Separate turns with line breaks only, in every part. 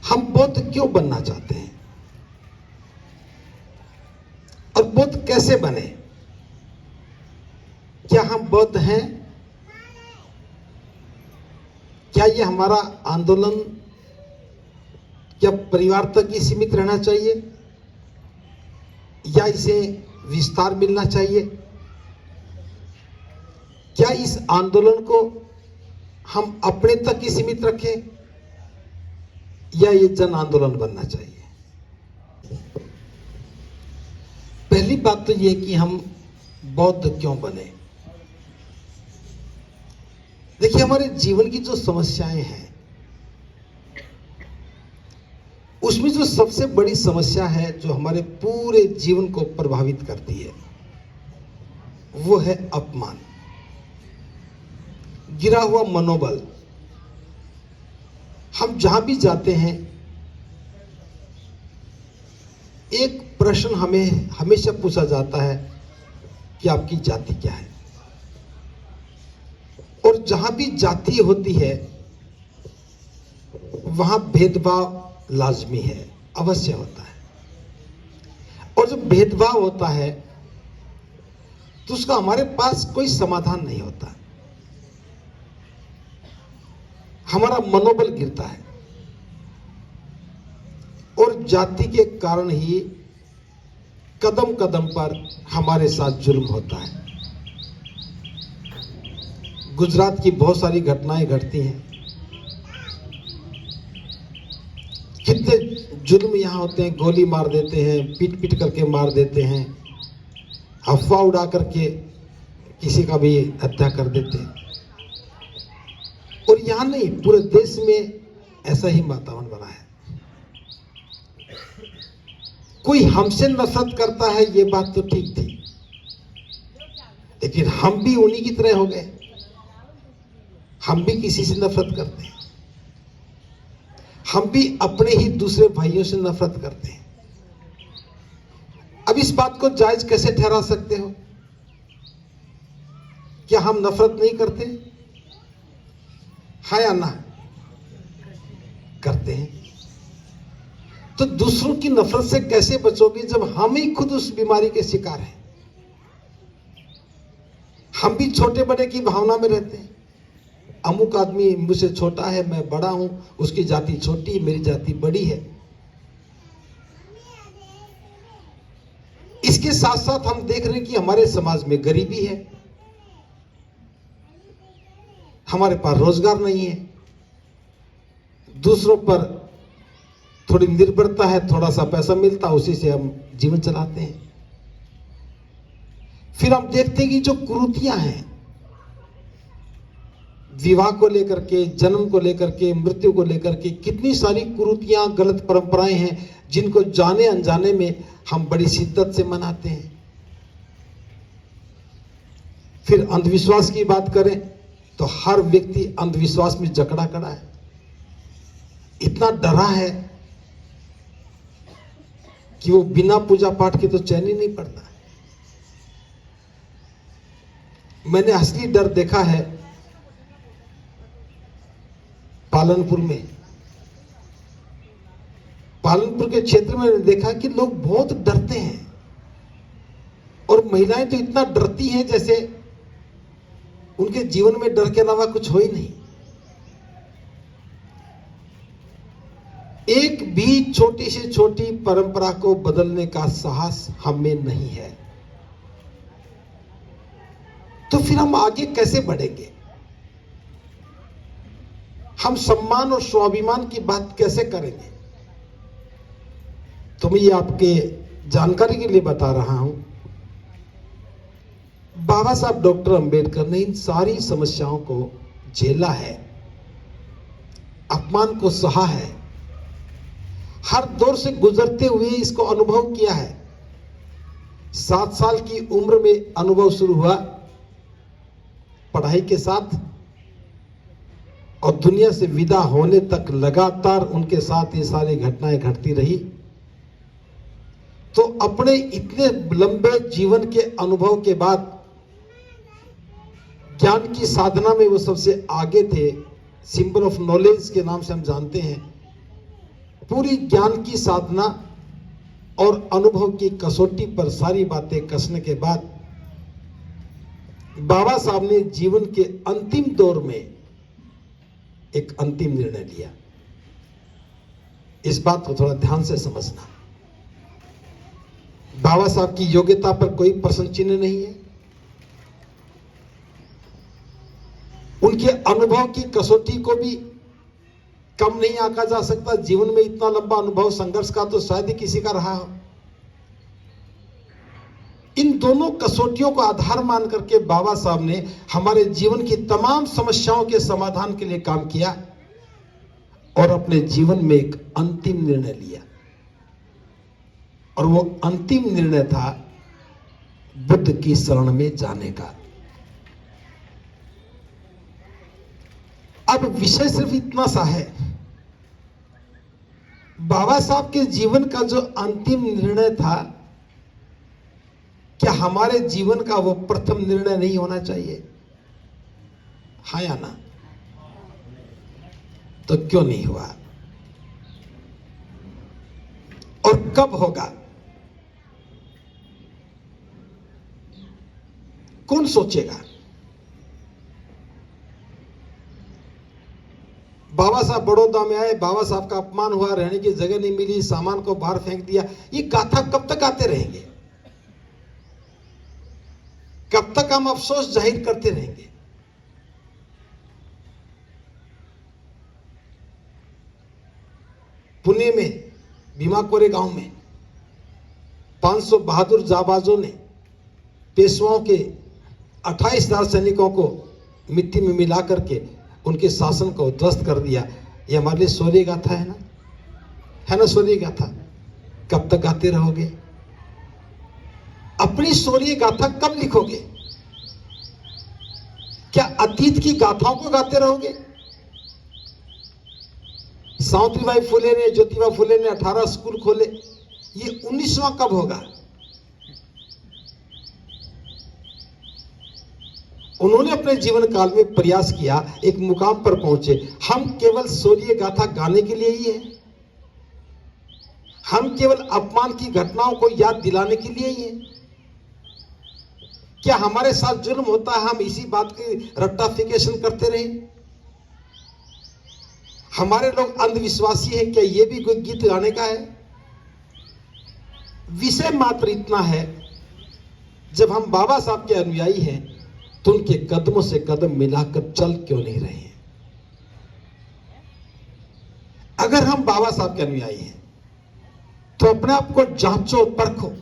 हम बौद्ध क्यों बनना चाहते हैं और बौद्ध कैसे बने? क्या हम बौद्ध हैं? क्या ये हमारा आंदोलन क्या परिवार तक ही सीमित रहना चाहिए या इसे विस्तार मिलना चाहिए? क्या इस आंदोलन को हम अपने तक ही सीमित रखें या ये जन आंदोलन बनना चाहिए? पहली बात तो ये कि हम बौद्ध क्यों बने। देखिए, हमारे जीवन की जो समस्याएं हैं उसमें जो सबसे बड़ी समस्या है जो हमारे पूरे जीवन को प्रभावित करती है वो है अपमान, गिरा हुआ मनोबल। हम जहां भी जाते हैं एक प्रश्न हमें हमेशा पूछा जाता है कि आपकी जाति क्या है, और जहां भी जाति होती है वहां भेदभाव लाजमी है, अवश्य होता है। और जब भेदभाव होता है तो उसका हमारे पास कोई समाधान नहीं होता, हमारा मनोबल गिरता है और जाति के कारण ही कदम कदम पर हमारे साथ जुल्म होता है। गुजरात की बहुत सारी घटनाएं घटती हैं, कितने जुल्म यहां होते हैं, गोली मार देते हैं, पीट पीट करके मार देते हैं, अफवाह उड़ा करके किसी का भी हत्या कर देते हैं। और यहां नहीं, पूरे देश में ऐसा ही वातावरण बना है। कोई हमसे नफरत करता है ये बात तो ठीक थी, लेकिन हम भी उन्हीं की तरह हो गए, हम भी किसी से नफरत करते हैं, हम भी अपने ही दूसरे भाइयों से नफरत करते हैं। अब इस बात को जायज कैसे ठहरा सकते हो? क्या हम नफरत नहीं करते? हाँ या ना? करते हैं। तो दूसरों की नफरत से कैसे बचोगे जब हम ही खुद उस बीमारी के शिकार हैं? हम भी छोटे बड़े की भावना में रहते हैं। अमुक आदमी मुझसे छोटा है, मैं बड़ा हूं, उसकी जाति छोटी है, मेरी जाति बड़ी है। इसके साथ साथ हम देख रहे हैं कि हमारे समाज में गरीबी है, हमारे पास रोजगार नहीं है, दूसरों पर थोड़ी निर्भरता है, थोड़ा सा पैसा मिलता, उसी से हम जीवन चलाते हैं। फिर हम देखते हैं कि जो कुरीतियां हैं, विवाह को लेकर के, जन्म को लेकर के, मृत्यु को लेकर के, कितनी सारी कुरीतियां, गलत परंपराएं हैं जिनको जाने अनजाने में हम बड़ी शिद्दत से मनाते हैं। फिर अंधविश्वास की बात करें तो हर व्यक्ति अंधविश्वास में जकड़ा खड़ा है, इतना डरा है कि वो बिना पूजा पाठ के तो चैन ही नहीं पड़ता। मैंने असली डर देखा है पालनपुर में। पालनपुर के क्षेत्र में मैंने देखा कि लोग बहुत डरते हैं और महिलाएं तो इतना डरती हैं जैसे उनके जीवन में डर के अलावा कुछ हो ही नहीं। एक भी छोटी से छोटी परंपरा को बदलने का साहस हम में नहीं है, तो फिर हम आगे कैसे बढ़ेंगे? हम सम्मान और स्वाभिमान की बात कैसे करेंगे? तो मैं ये आपके जानकारी के लिए बता रहा हूं, बाबा साहब डॉक्टर अंबेडकर ने इन सारी समस्याओं को झेला है, अपमान को सहा है, हर दौर से गुजरते हुए इसको अनुभव किया है। 7 साल की उम्र में अनुभव शुरू हुआ पढ़ाई के साथ, और दुनिया से विदा होने तक लगातार उनके साथ ये सारी घटनाएं घटती रही। तो अपने इतने लंबे जीवन के अनुभव के बाद ज्ञान की साधना में वो सबसे आगे थे, सिंबल ऑफ नॉलेज के नाम से हम जानते हैं। पूरी ज्ञान की साधना और अनुभव की कसौटी पर सारी बातें कसने के बाद बाबा साहब ने जीवन के अंतिम दौर में एक अंतिम निर्णय लिया। इस बात को थोड़ा ध्यान से समझना। बाबा साहब की योग्यता पर कोई प्रश्न चिन्ह नहीं है। उनके अनुभव की कसौटी को भी कम नहीं आंका जा सकता। जीवन में इतना लंबा अनुभव संघर्ष का तो शायद ही किसी का रहा हो। इन दोनों कसौटियों को आधार मान करके बाबा साहब ने हमारे जीवन की तमाम समस्याओं के समाधान के लिए काम किया और अपने जीवन में एक अंतिम निर्णय लिया। और वो अंतिम निर्णय था बुद्ध की शरण में जाने का। अब विषय सिर्फ इतना सा है, बाबा साहब के जीवन का जो अंतिम निर्णय था, क्या हमारे जीवन का वो प्रथम निर्णय नहीं होना चाहिए? हाँ या ना? तो क्यों नहीं हुआ और कब होगा? कौन सोचेगा? बाबा साहब बड़ौदा में आए, बाबा साहब का अपमान हुआ, रहने की जगह नहीं मिली, सामान को बाहर फेंक दिया। ये गाथा कब तक आते रहेंगे? कब तक हम अफसोस जाहिर करते रहेंगे? पुणे में भीमाकोरे गांव में 500 बहादुर जाबाजों ने पेशवाओं के 28,000 सैनिकों को मिट्टी में मिला करके उनके शासन को ध्वस्त कर दिया। ये हमारे लिए शौर्य गाथा है ना शौर्य गाथा? कब तक गाते रहोगे? अपनी शौर्य गाथा कब लिखोगे? क्या अतीत की गाथाओं को गाते रहोगे? सावित्रीबाई फुले ने, ज्योतिबा फुले ने 18 स्कूल खोले, ये 19वां कब होगा? उन्होंने अपने जीवन काल में प्रयास किया, एक मुकाम पर पहुंचे। हम केवल शौर्य गाथा गाने के लिए ही हैं? हम केवल अपमान की घटनाओं को याद दिलाने के लिए ही हैं? क्या हमारे साथ जुल्म होता है, हम इसी बात की रट्टाफिकेशन करते रहे? हमारे लोग अंधविश्वासी हैं, क्या ये भी कोई गीत गाने का है? विषय मात्र इतना है, जब हम बाबा साहब के अनुयायी हैं तो उनके कदमों से कदम मिलाकर चल क्यों नहीं रहे हैं? अगर हम बाबा साहब के अनुयायी हैं तो अपने आप को जांचो, परखो,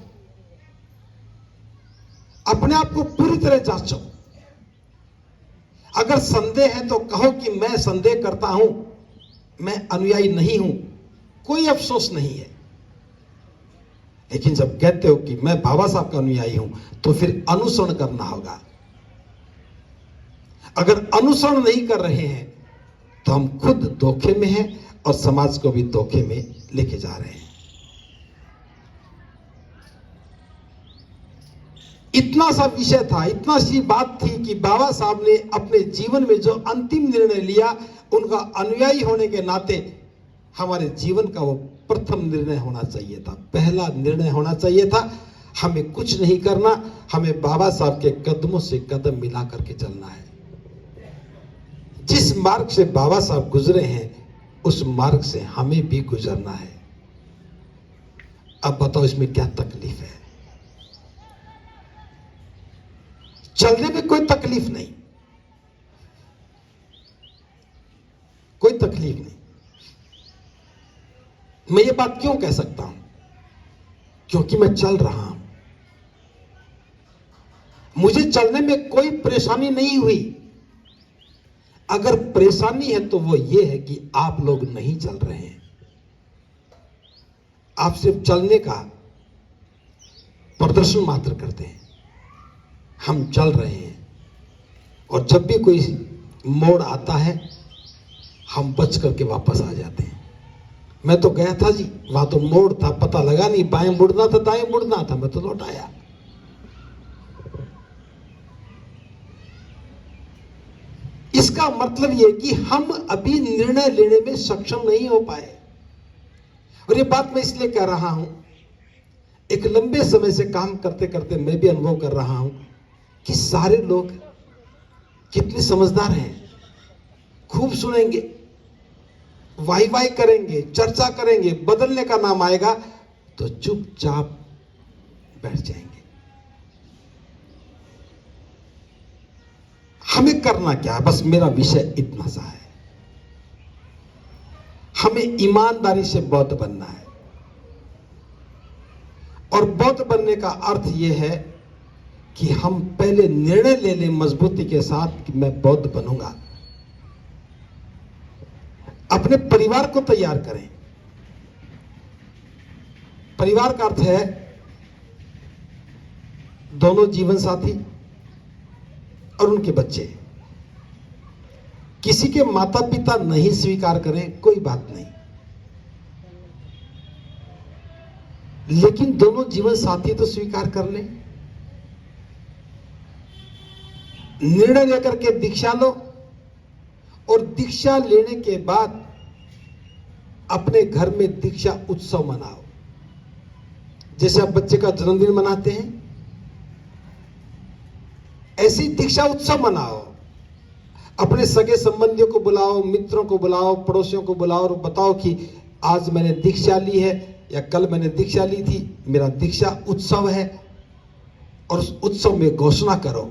अपने आप को पूरी तरह जांचो। अगर संदेह है तो कहो कि मैं संदेह करता हूं, मैं अनुयायी नहीं हूं, कोई अफसोस नहीं है। लेकिन जब कहते हो कि मैं बाबा साहब का अनुयायी हूं, तो फिर अनुसरण करना होगा। अगर अनुसरण नहीं कर रहे हैं तो हम खुद धोखे में हैं और समाज को भी धोखे में लेके जा रहे हैं। इतना सा विषय था, इतना सी बात थी कि बाबा साहब ने अपने जीवन में जो अंतिम निर्णय लिया, उनका अनुयायी होने के नाते हमारे जीवन का वो प्रथम निर्णय होना चाहिए था, पहला निर्णय होना चाहिए था। हमें कुछ नहीं करना, हमें बाबा साहब के कदमों से कदम मिला करके चलना है। जिस मार्ग से बाबा साहब गुजरे हैं, उस मार्ग से हमें भी गुजरना है। अब बताओ इसमें क्या तकलीफ है? चलने में कोई तकलीफ नहीं, कोई तकलीफ नहीं। मैं ये बात क्यों कह सकता हूं? क्योंकि मैं चल रहा हूं। मुझे चलने में कोई परेशानी नहीं हुई। अगर परेशानी है तो वो ये है कि आप लोग नहीं चल रहे हैं। आप सिर्फ चलने का प्रदर्शन मात्र करते हैं। हम चल रहे हैं और जब भी कोई मोड़ आता है, हम बच करके वापस आ जाते हैं। मैं तो गया था जी, वहां तो मोड़ था, पता लगा नहीं, बाएं मुड़ना था दाएं मुड़ना था, मैं तो लौट आया। इसका मतलब यह कि हम अभी निर्णय लेने में सक्षम नहीं हो पाए। और ये बात मैं इसलिए कह रहा हूं, एक लंबे समय से काम करते करते मैं भी अनुभव कर रहा हूं कि सारे लोग कितने समझदार हैं। खूब सुनेंगे, वाई वाई करेंगे, चर्चा करेंगे, बदलने का नाम आएगा तो चुपचाप बैठ जाएंगे। हमें करना क्या है? बस मेरा विषय इतना सा है, हमें ईमानदारी से बौद्ध बनना है। और बौद्ध बनने का अर्थ यह है कि हम पहले निर्णय ले लें मजबूती के साथ कि मैं बौद्ध बनूंगा। अपने परिवार को तैयार करें। परिवार का अर्थ है दोनों जीवन साथी और उनके बच्चे। किसी के माता पिता नहीं स्वीकार करें, कोई बात नहीं, लेकिन दोनों जीवन साथी तो स्वीकार कर लें। निर्णय लेकर के दीक्षा लो और दीक्षा लेने के बाद अपने घर में दीक्षा उत्सव मनाओ। जैसे आप बच्चे का जन्मदिन मनाते हैं, ऐसे ही दीक्षा उत्सव मनाओ। अपने सगे संबंधियों को बुलाओ, मित्रों को बुलाओ, पड़ोसियों को बुलाओ और बताओ कि आज मैंने दीक्षा ली है या कल मैंने दीक्षा ली थी, मेरा दीक्षा उत्सव है। और उस उत्सव में घोषणा करो,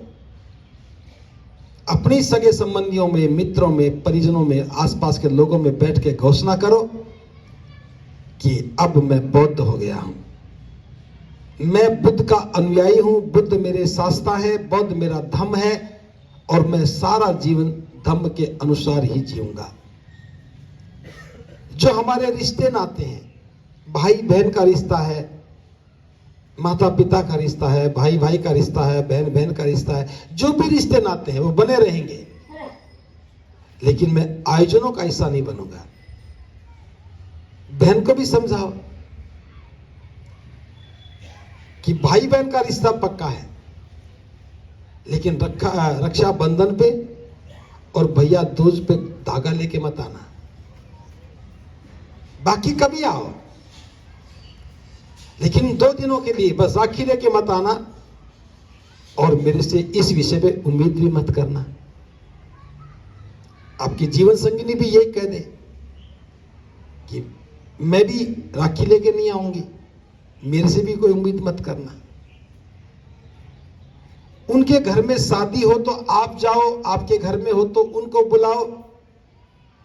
अपनी सगे संबंधियों में, मित्रों में, परिजनों में, आसपास के लोगों में बैठ के घोषणा करो कि अब मैं बौद्ध हो गया हूं, मैं बुद्ध का अनुयायी हूं, बुद्ध मेरे शास्ता है, बौद्ध मेरा धम्म है और मैं सारा जीवन धम्म के अनुसार ही जीऊंगा। जो हमारे रिश्ते नाते हैं, भाई बहन का रिश्ता है, माता पिता का रिश्ता है, भाई भाई का रिश्ता है, बहन बहन का रिश्ता है, जो भी रिश्ते नाते हैं वो बने रहेंगे, लेकिन मैं आयोजनों का हिस्सा नहीं बनूंगा। बहन को भी समझाओ कि भाई बहन का रिश्ता पक्का है, लेकिन रक्षाबंधन पे और भैया दूज पे धागा लेके मत आना, बाकी कभी आओ, लेकिन 2 दिनों के लिए बस राखी लेके मत आना और मेरे से इस विषय पे उम्मीद भी मत करना। आपकी जीवन संगिनी भी यही कह दे कि मैं भी राखी लेके नहीं आऊंगी, मेरे से भी कोई उम्मीद मत करना। उनके घर में शादी हो तो आप जाओ, आपके घर में हो तो उनको बुलाओ,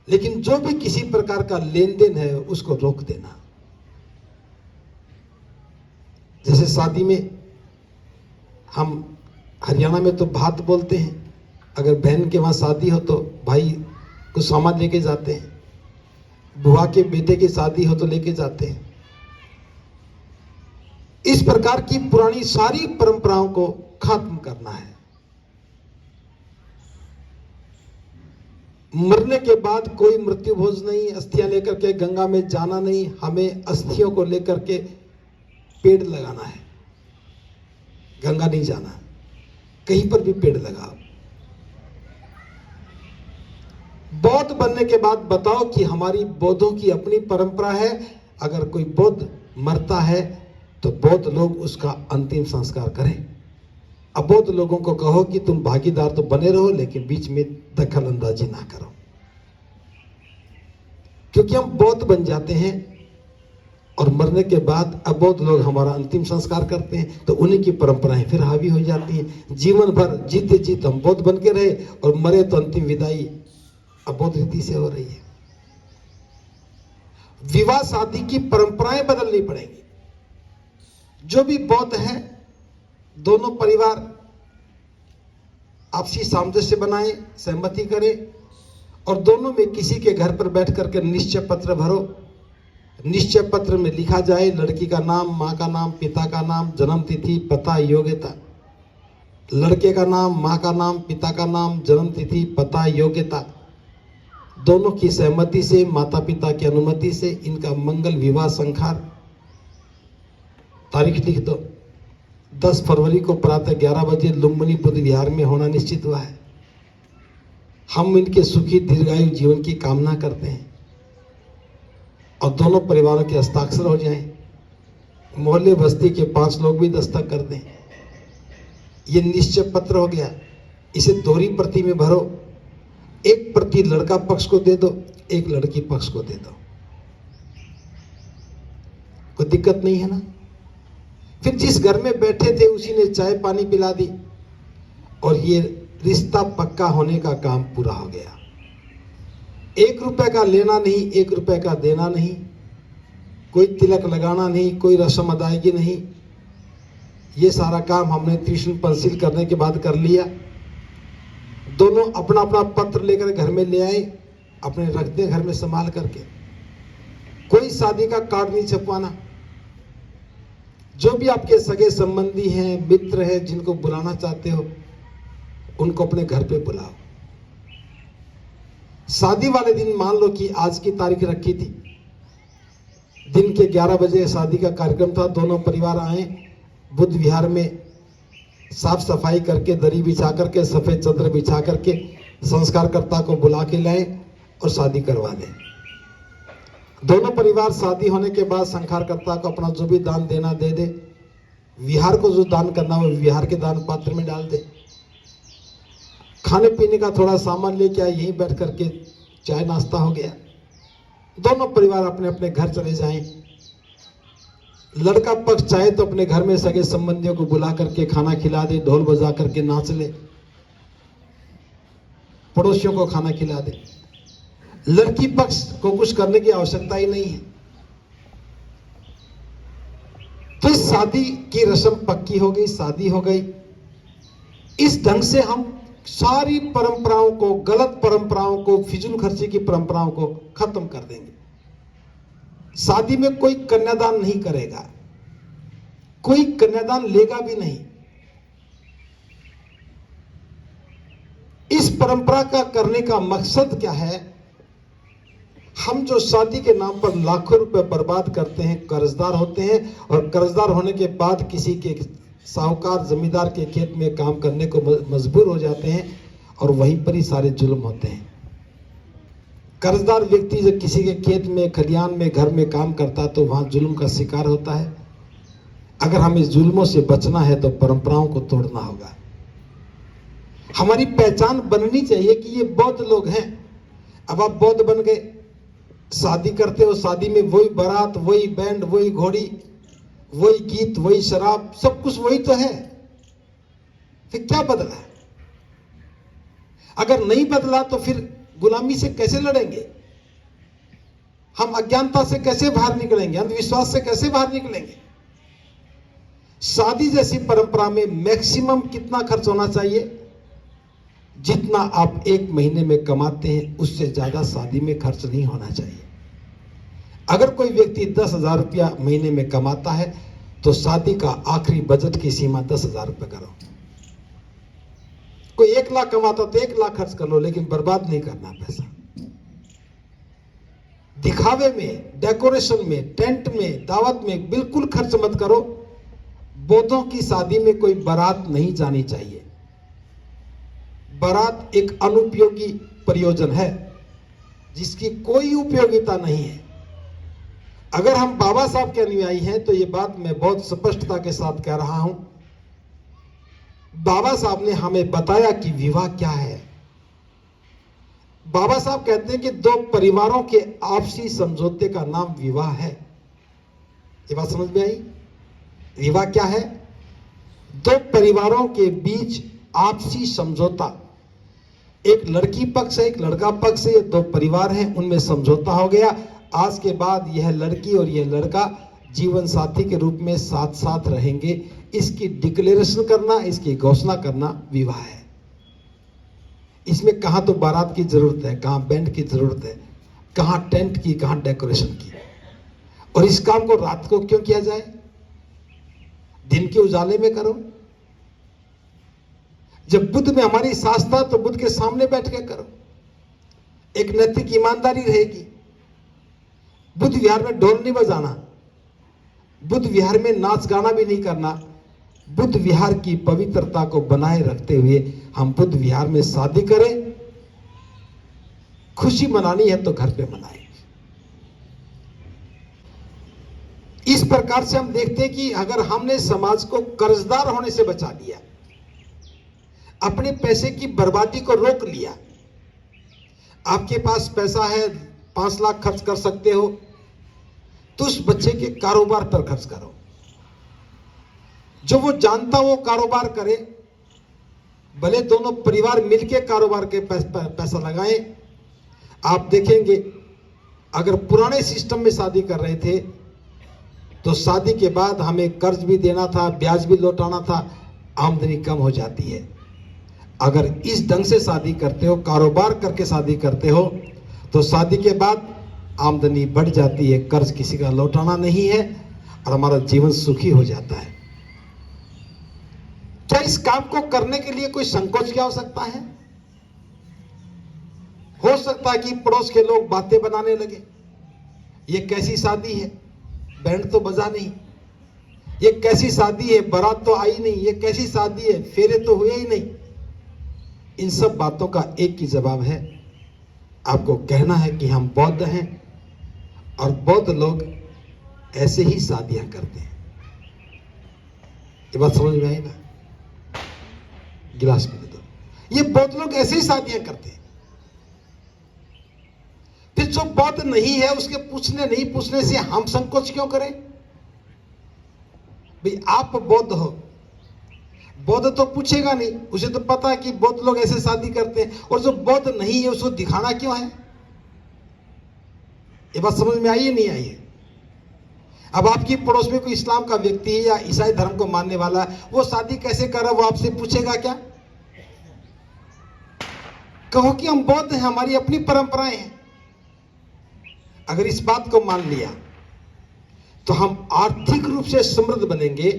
लेकिन जो भी किसी प्रकार का लेन देन है उसको रोक देना। जैसे शादी में हम हरियाणा में तो भात बोलते हैं, अगर बहन के वहां शादी हो तो भाई कुछ सामान लेके जाते हैं, बुआ के बेटे की शादी हो तो लेके जाते हैं। इस प्रकार की पुरानी सारी परंपराओं को खत्म करना है। मरने के बाद कोई मृत्यु भोज नहीं, अस्थियां लेकर के गंगा में जाना नहीं, हमें अस्थियों को लेकर के पेड़ लगाना है, गंगा नहीं जाना। कहीं पर भी पेड़ लगाओ। बौद्ध बनने के बाद बताओ कि हमारी बौद्धों की अपनी परंपरा है, अगर कोई बौद्ध मरता है तो बौद्ध लोग उसका अंतिम संस्कार करें। अबौद्ध लोगों को कहो कि तुम भागीदार तो बने रहो, लेकिन बीच में दखल अंदाजी ना करो, क्योंकि हम बौद्ध बन जाते हैं और मरने के बाद अबौद्ध लोग हमारा अंतिम संस्कार करते हैं, तो उन्हीं की परंपराएं फिर हावी हो जाती हैं। जीवन भर जीते जीत हम बौद्ध बन के रहे और मरे तो अंतिम विदाई अबौद्ध रीति से हो रही है। विवाह शादी की परंपराएं बदलनी पड़ेंगी। जो भी बौद्ध है, दोनों परिवार आपसी सामंजस्य बनाएं, सहमति करें और दोनों में किसी के घर पर बैठ करके निश्चय पत्र भरो। निश्चय पत्र में लिखा जाए लड़की का नाम, मां का नाम, पिता का नाम, जन्म तिथि, पता, योग्यता। लड़के का नाम, मां का नाम, पिता का नाम, जन्म तिथि, पता, योग्यता, दोनों की सहमति से, माता पिता की अनुमति से इनका मंगल विवाह संखार। तारीख लिख दो, 10 फरवरी को प्रातः 11 बजे लुम्बिनी बुद्ध विहार में होना निश्चित हुआ है। हम इनके सुखी दीर्घायु जीवन की कामना करते हैं। और दोनों परिवारों के हस्ताक्षर हो जाएं, मोहल्ले बस्ती के 5 लोग भी दस्तखत कर दें। ये निश्चय पत्र हो गया। इसे दोहरी प्रति में भरो, एक प्रति लड़का पक्ष को दे दो, एक लड़की पक्ष को दे दो। कोई दिक्कत नहीं है ना। फिर जिस घर में बैठे थे उसी ने चाय पानी पिला दी और ये रिश्ता पक्का होने का काम पूरा हो गया। 1 रुपए का लेना नहीं, 1 रुपए का देना नहीं, कोई तिलक लगाना नहीं, कोई रस्म अदायगी नहीं। ये सारा काम हमने त्रिशूल पंसील करने के बाद कर लिया। दोनों अपना अपना पत्र लेकर घर में ले आए, अपने रख दे घर में संभाल करके। कोई शादी का कार्ड नहीं छपवाना। जो भी आपके सगे संबंधी हैं, मित्र हैं, जिनको बुलाना चाहते हो उनको अपने घर पे बुलाओ। शादी वाले दिन मान लो कि आज की तारीख रखी थी, दिन के 11 बजे शादी का कार्यक्रम था। दोनों परिवार आए, बुद्ध विहार में साफ सफाई करके, दरी बिछा करके, सफेद चादर बिछा करके संस्कारकर्ता को बुला के लाए और शादी करवा लें। दोनों परिवार शादी होने के बाद संस्कारकर्ता को अपना जो भी दान देना दे दे। विहार को जो दान करना हो विहार के दान पात्र में डाल दे। खाने पीने का थोड़ा सामान लेके आए, यहीं बैठ करके चाय नाश्ता हो गया। दोनों परिवार अपने अपने घर चले जाएं। लड़का पक्ष चाहे तो अपने घर में सगे संबंधियों को बुला करके खाना खिला दे, ढोल बजा करके नाच ले, पड़ोसियों को खाना खिला दे। लड़की पक्ष को कुछ करने की आवश्यकता ही नहीं है। तो इस शादी की रस्म पक्की हो गई, शादी हो गई। इस ढंग से हम सारी परंपराओं को, गलत परंपराओं को, फिजूल खर्ची की परंपराओं को खत्म कर देंगे। शादी में कोई कन्यादान नहीं करेगा, कोई कन्यादान लेगा भी नहीं। इस परंपरा का करने का मकसद क्या है? हम जो शादी के नाम पर लाखों रुपए बर्बाद करते हैं, कर्जदार होते हैं और कर्जदार होने के बाद किसी के साहूकार जमींदार के खेत में काम करने को मजबूर हो जाते हैं और वहीं पर ही सारे जुल्म होते हैं। कर्जदार व्यक्ति जब किसी के खेत में, खलियान में, घर में काम करता है तो वहां जुल्म का शिकार होता है। अगर हमें जुल्मों से बचना है तो परंपराओं को तोड़ना होगा। हमारी पहचान बननी चाहिए कि ये बौद्ध लोग हैं। अब आप बौद्ध बन गए, शादी करते हो, शादी में वही बारात, वही बैंड, वही घोड़ी, वही गीत, वही शराब, सब कुछ वही तो है। फिर क्या बदला? अगर नहीं बदला तो फिर गुलामी से कैसे लड़ेंगे? हम अज्ञानता से कैसे बाहर निकलेंगे? अंधविश्वास से कैसे बाहर निकलेंगे? शादी जैसी परंपरा में मैक्सिमम कितना खर्च होना चाहिए? जितना आप 1 महीने में कमाते हैं उससे ज्यादा शादी में खर्च नहीं होना चाहिए। अगर कोई व्यक्ति 10,000 रुपया महीने में कमाता है तो शादी का आखिरी बजट की सीमा 10,000 रुपये करो। कोई 1 लाख कमाता तो 1 लाख खर्च कर लो, लेकिन बर्बाद नहीं करना पैसा। दिखावे में, डेकोरेशन में, टेंट में, दावत में बिल्कुल खर्च मत करो। बौद्धों की शादी में कोई बारात नहीं जानी चाहिए। बारात एक अनुपयोगी प्रयोजन है जिसकी कोई उपयोगिता नहीं है। अगर हम बाबा साहब के अनुयायी हैं तो ये बात मैं बहुत स्पष्टता के साथ कह रहा हूं। बाबा साहब ने हमें बताया कि विवाह क्या है। बाबा साहब कहते हैं कि 2 परिवारों के आपसी समझौते का नाम विवाह है। ये बात समझ में आई? विवाह क्या है? 2 परिवारों के बीच आपसी समझौता। एक लड़की पक्ष है, एक लड़का पक्ष है, ये 2 परिवार हैं, उनमें समझौता हो गया। आज के बाद यह लड़की और यह लड़का जीवन साथी के रूप में साथ साथ रहेंगे। इसकी डिक्लेरेशन करना, इसकी घोषणा करना विवाह है। इसमें कहां तो बारात की जरूरत है, कहां बैंड की जरूरत है, कहां टेंट की, कहां डेकोरेशन की। और इस काम को रात को क्यों किया जाए? दिन के उजाले में करो। जब बुद्ध में हमारी साथ था तो बुद्ध के सामने बैठ के करो। एक नैतिक ईमानदारी रहेगी। बुद्ध विहार में ढोल नहीं बजाना, बुद्ध विहार में नाच गाना भी नहीं करना। बुद्ध विहार की पवित्रता को बनाए रखते हुए हम बुद्ध विहार में शादी करें। खुशी मनानी है तो घर पे मनाएं। प्रकार से हम देखते हैं कि अगर हमने समाज को कर्जदार होने से बचा लिया, अपने पैसे की बर्बादी को रोक लिया, आपके पास पैसा है 5 लाख खर्च कर सकते हो, तो उस बच्चे के कारोबार पर खर्च करो, जो वो जानता वो कारोबार करे, भले दोनों परिवार मिलकर कारोबार के पैसा लगाएं। आप देखेंगे अगर पुराने सिस्टम में शादी कर रहे थे तो शादी के बाद हमें कर्ज भी देना था, ब्याज भी लौटाना था, आमदनी कम हो जाती है। अगर इस ढंग से शादी करते हो, कारोबार करके शादी करते हो, तो शादी के बाद आमदनी बढ़ जाती है, कर्ज किसी का लौटाना नहीं है और हमारा जीवन सुखी हो जाता है। क्या इस काम को करने के लिए कोई संकोच की आवश्यकता है? हो सकता है कि पड़ोस के लोग बातें बनाने लगे, ये कैसी शादी है, बैंड तो बजा नहीं, ये कैसी शादी है, बारात तो आई नहीं, ये कैसी शादी है, फेरे तो हुए ही नहीं। इन सब बातों का एक ही जवाब है, आपको कहना है कि हम बौद्ध हैं और बौद्ध लोग ऐसे ही शादियां करते हैं। ये बात समझ में आई ना? गिलास में दे दो। ये बौद्ध लोग ऐसे ही शादियां करते हैं। फिर जो बौद्ध नहीं है उसके नहीं पूछने से हम संकोच क्यों करें? भाई आप बौद्ध हो, बौद्ध तो पूछेगा नहीं, उसे तो पता है कि बौद्ध लोग ऐसे शादी करते हैं, और जो बौद्ध नहीं है उसको दिखाना क्यों है? ये बात समझ में आई है नहीं आई है? अब आपकी पड़ोस में कोई इस्लाम का व्यक्ति है या ईसाई धर्म को मानने वाला है, वो शादी कैसे कर रहा है वो आपसे पूछेगा क्या? कहो कि हम बौद्ध हैं, हमारी अपनी परंपराएं हैं। अगर इस बात को मान लिया तो हम आर्थिक रूप से समृद्ध बनेंगे,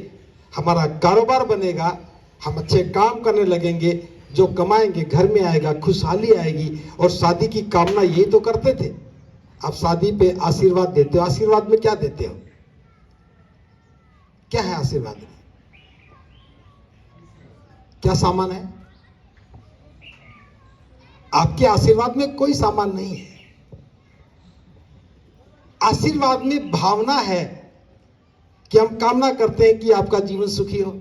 हमारा कारोबार बनेगा, हम अच्छे काम करने लगेंगे, जो कमाएंगे घर में आएगा, खुशहाली आएगी। और शादी की कामना यही तो करते थे। आप शादी पे आशीर्वाद देते हो, आशीर्वाद में क्या देते हो? क्या है आशीर्वाद में? क्या सामान है? आपके आशीर्वाद में कोई सामान नहीं है। आशीर्वाद में भावना है कि हम कामना करते हैं कि आपका जीवन सुखी हो,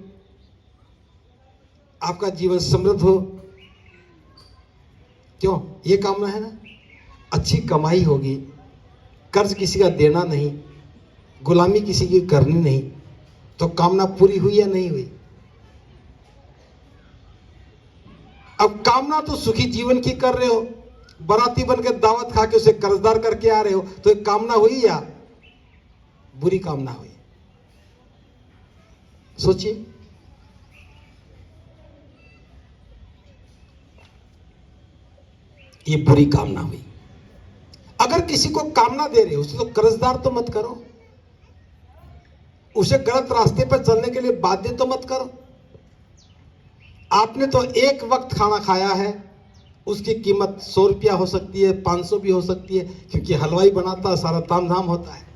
आपका जीवन समृद्ध हो। क्यों? ये कामना है ना, अच्छी कमाई होगी, कर्ज किसी का देना नहीं, गुलामी किसी की करनी नहीं। तो कामना पूरी हुई या नहीं हुई? अब कामना तो सुखी जीवन की कर रहे हो, बाराती बनकर दावत खा के उसे कर्जदार करके आ रहे हो, तो एक कामना हुई या बुरी कामना हुई? सोचिए। ये बुरी कामना हुई। अगर किसी को कामना दे रहे हो उसे तो कर्जदार तो मत करो, उसे गलत रास्ते पर चलने के लिए बाध्य तो मत करो। आपने तो एक वक्त खाना खाया है, उसकी कीमत 100 रुपया हो सकती है, 500 भी हो सकती है, क्योंकि हलवाई बनाता है, सारा ताम झाम होता है।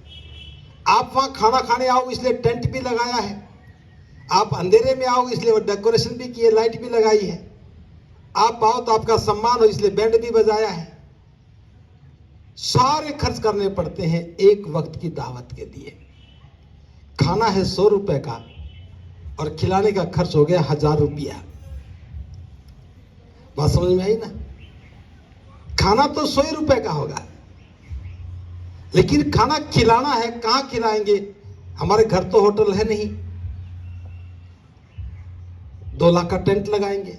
आप वहां खाना खाने आओ इसलिए टेंट भी लगाया है, आप अंधेरे में आओ इसलिए वो डेकोरेशन भी की है, लाइट भी लगाई है, आप आओ तो आपका सम्मान हो इसलिए बैंड भी बजाया है। सारे खर्च करने पड़ते हैं एक वक्त की दावत के लिए। खाना है 100 रुपए का और खिलाने का खर्च हो गया 1000 रुपया। बात समझ में आई ना? खाना तो 100 रुपए का होगा, लेकिन खाना खिलाना है, कहां खिलाएंगे? हमारे घर तो होटल है नहीं। 2 लाख का टेंट लगाएंगे,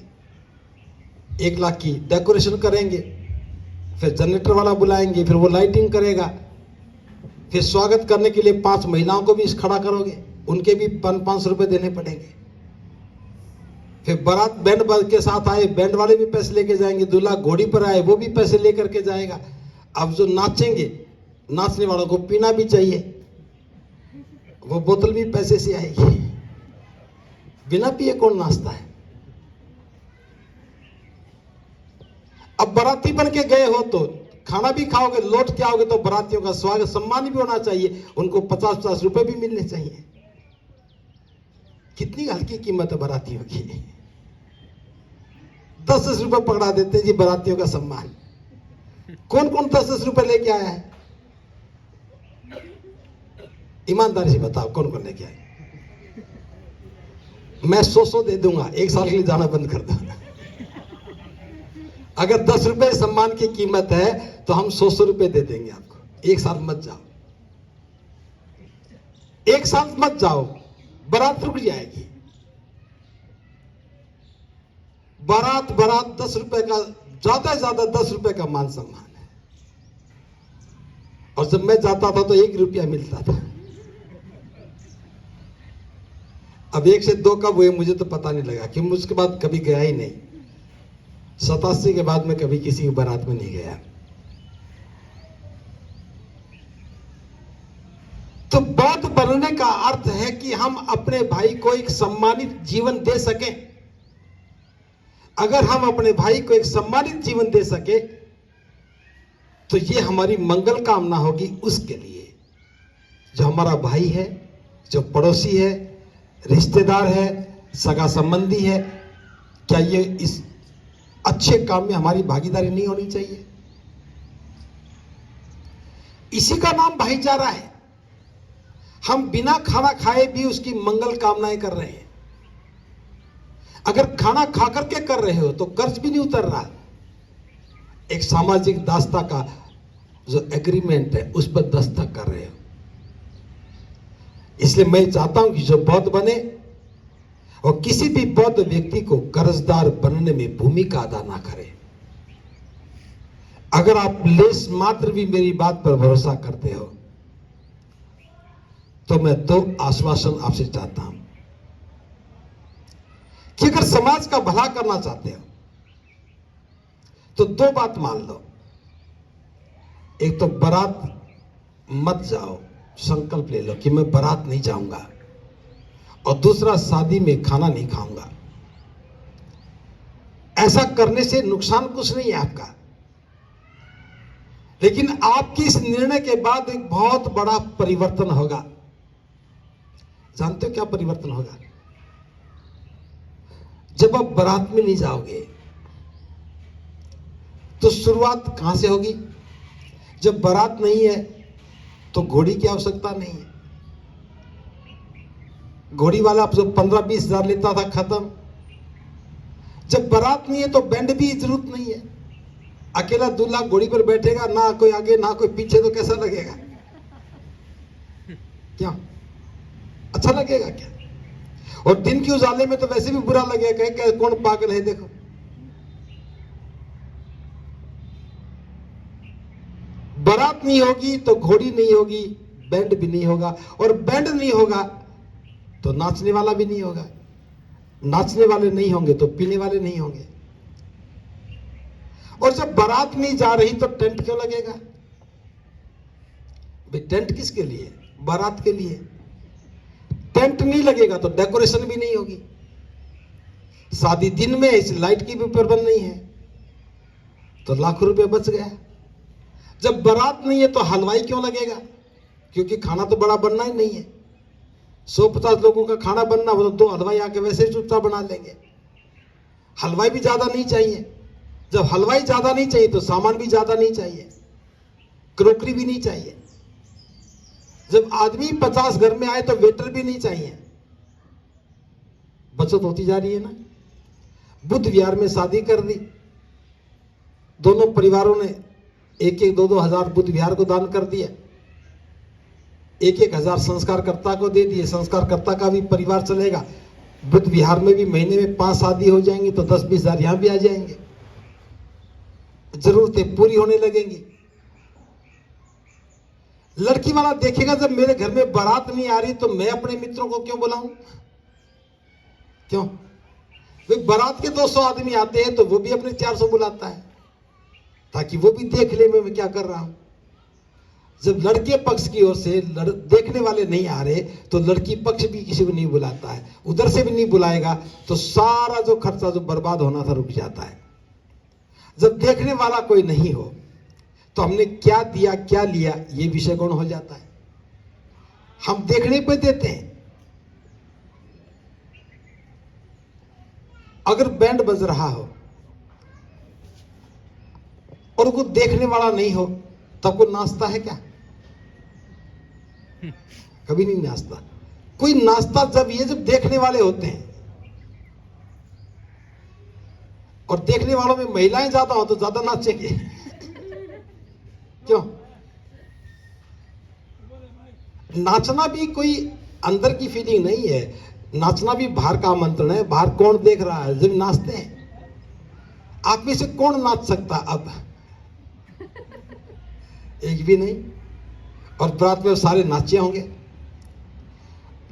1 लाख की डेकोरेशन करेंगे, फिर जनरेटर वाला बुलाएंगे, फिर वो लाइटिंग करेगा, फिर स्वागत करने के लिए 5 महिलाओं को भी खड़ा करोगे, उनके भी 500 रुपए देने पड़ेंगे। फिर बारात बैंड के साथ आए, बैंड वाले भी पैसे लेके जाएंगे, दूल्हा घोड़ी पर आए वो भी पैसे लेकर के जाएगा। अब जो नाचेंगे, नाचने वालों को पीना भी चाहिए, वो बोतल भी पैसे से आएगी। बिना पिए कौन नाचता है? अब बाराती बन के गए हो तो खाना भी खाओगे, लौट के आओगे तो बारातियों का स्वागत सम्मान भी होना चाहिए, उनको 50-50 रुपए भी मिलने चाहिए। कितनी हल्की कीमत है बारातियों की। 10-10 रुपए पकड़ा देते जी बारातियों का सम्मान। कौन कौन 10-10 रुपए लेके आया है? ईमानदारी से बताओ कौन कौन लेके आए? मैं 100 दे दूंगा, 1 साल के लिए जाना बंद कर दो। अगर 10 रुपए सम्मान की कीमत है तो हम 100 रुपए दे देंगे आपको। 1 साल मत जाओ, 1 साल मत जाओ, बारात रुक जाएगी। बारात 10 रुपए का, ज्यादा से ज्यादा 10 रुपए का मान सम्मान है। और जब मैं जाता था तो 1 रुपया मिलता था। अब 1 से 2 कब हुए मुझे तो पता नहीं लगा, क्योंकि उसके बाद कभी गया ही नहीं। 87 के बाद में कभी किसी की बारात में नहीं गया। तो बौद्ध बनने का अर्थ है कि हम अपने भाई को एक सम्मानित जीवन दे सकें। अगर हम अपने भाई को एक सम्मानित जीवन दे सके तो ये हमारी मंगल कामना होगी उसके लिए। जो हमारा भाई है, जो पड़ोसी है, रिश्तेदार है, सगा संबंधी है, क्या ये इस अच्छे काम में हमारी भागीदारी नहीं होनी चाहिए? इसी का नाम भाईचारा है। हम बिना खाना खाए भी उसकी मंगल कामनाएं कर रहे हैं। अगर खाना खा करके कर रहे हो तो कर्ज भी नहीं उतर रहा। एक सामाजिक दास्ता का जो एग्रीमेंट है उस पर दस्तखत कर रहे हो। इसलिए मैं चाहता हूं कि जो बौद्ध बने और किसी भी बौद्ध व्यक्ति को कर्जदार बनने में भूमिका अदा ना करे। अगर आप लेस मात्र भी मेरी बात पर भरोसा करते हो तो मैं 2 आश्वासन आपसे चाहता हूं कि अगर समाज का भला करना चाहते हो तो 2 बात मान लो। एक तो बारात मत जाओ, संकल्प ले लो कि मैं बारात नहीं जाऊंगा। और दूसरा, शादी में खाना नहीं खाऊंगा। ऐसा करने से नुकसान कुछ नहीं है आपका, लेकिन आपके इस निर्णय के बाद एक बहुत बड़ा परिवर्तन होगा। जानते हो क्या परिवर्तन होगा? जब आप बारात में नहीं जाओगे तो शुरुआत कहां से होगी? जब बारात नहीं है तो घोड़ी की आवश्यकता नहीं है। घोड़ी वाला आप जो 15-20 हजार लेता था, खत्म। जब बारात नहीं है तो बैंड भी जरूरत नहीं है। अकेला दूल्हा घोड़ी पर बैठेगा, ना कोई आगे ना कोई पीछे, तो कैसा लगेगा? क्या अच्छा लगेगा क्या? और दिन के उजाले में तो वैसे भी बुरा लगेगा कि कौन पागल है देखो। बारात नहीं होगी तो घोड़ी नहीं होगी, बैंड भी नहीं होगा। और बैंड नहीं होगा तो नाचने वाला भी नहीं होगा। नाचने वाले नहीं होंगे तो पीने वाले नहीं होंगे। और जब बारात नहीं जा रही तो टेंट क्यों लगेगा? भाई टेंट किसके लिए? बारात के लिए। टेंट नहीं लगेगा तो डेकोरेशन भी नहीं होगी। शादी दिन में, इस लाइट की भी प्रबंध नहीं है, तो लाखों रुपए बच गया। जब बारात नहीं है तो हलवाई क्यों लगेगा? क्योंकि खाना तो बड़ा बनना ही नहीं है। 150 लोगों का खाना बनना हो तो 2 हलवाई आके वैसे ही चुपचाप बना लेंगे। हलवाई भी ज्यादा नहीं चाहिए। जब हलवाई ज्यादा नहीं चाहिए तो सामान भी ज्यादा नहीं चाहिए, क्रोकरी भी नहीं चाहिए। जब आदमी 50 घर में आए तो वेटर भी नहीं चाहिए। बचत होती जा रही है ना। बुद्ध विहार में शादी कर दी, दोनों परिवारों ने 1-1, 2-2 हजार बुद्ध विहार को दान कर दिया। 1-1 हजार संस्कारकर्ता को दे दिए। संस्कारकर्ता का भी परिवार चलेगा। बुद्ध विहार में भी महीने में 5 शादी हो जाएंगी तो 10-20 हजार यहां भी आ जाएंगे। जरूरतें पूरी होने लगेंगी। लड़की वाला देखेगा जब मेरे घर में बारात नहीं आ रही तो मैं अपने मित्रों को क्यों बुलाऊं? क्यों? भाई बारात के 200 आदमी आते हैं तो वो भी अपने 400 बुलाता है ताकि वो भी देख ले मैं क्या कर रहा हूं। जब लड़के पक्ष की ओर से देखने वाले नहीं आ रहे तो लड़की पक्ष भी किसी को नहीं बुलाता है, उधर से भी नहीं बुलाएगा, तो सारा जो खर्चा जो बर्बाद होना था रुक जाता है। जब देखने वाला कोई नहीं हो तो हमने क्या दिया क्या लिया ये विषय गौण हो जाता है। हम देखने पे देते हैं। अगर बैंड बज रहा हो और वो देखने वाला नहीं हो तब वो नाचता है क्या? कभी नहीं नाचता। कोई नाचता जब देखने वाले होते हैं, और देखने वालों में महिलाएं ज्यादा हो तो ज्यादा नाचेंगे। क्यों? नाचना भी कोई अंदर की फीलिंग नहीं है, नाचना भी बाहर का आमंत्रण है। बाहर कौन देख रहा है जब नाचते हैं? आप में से कौन नाच सकता? अब एक भी नहीं। और बारात में सारे नाचे होंगे।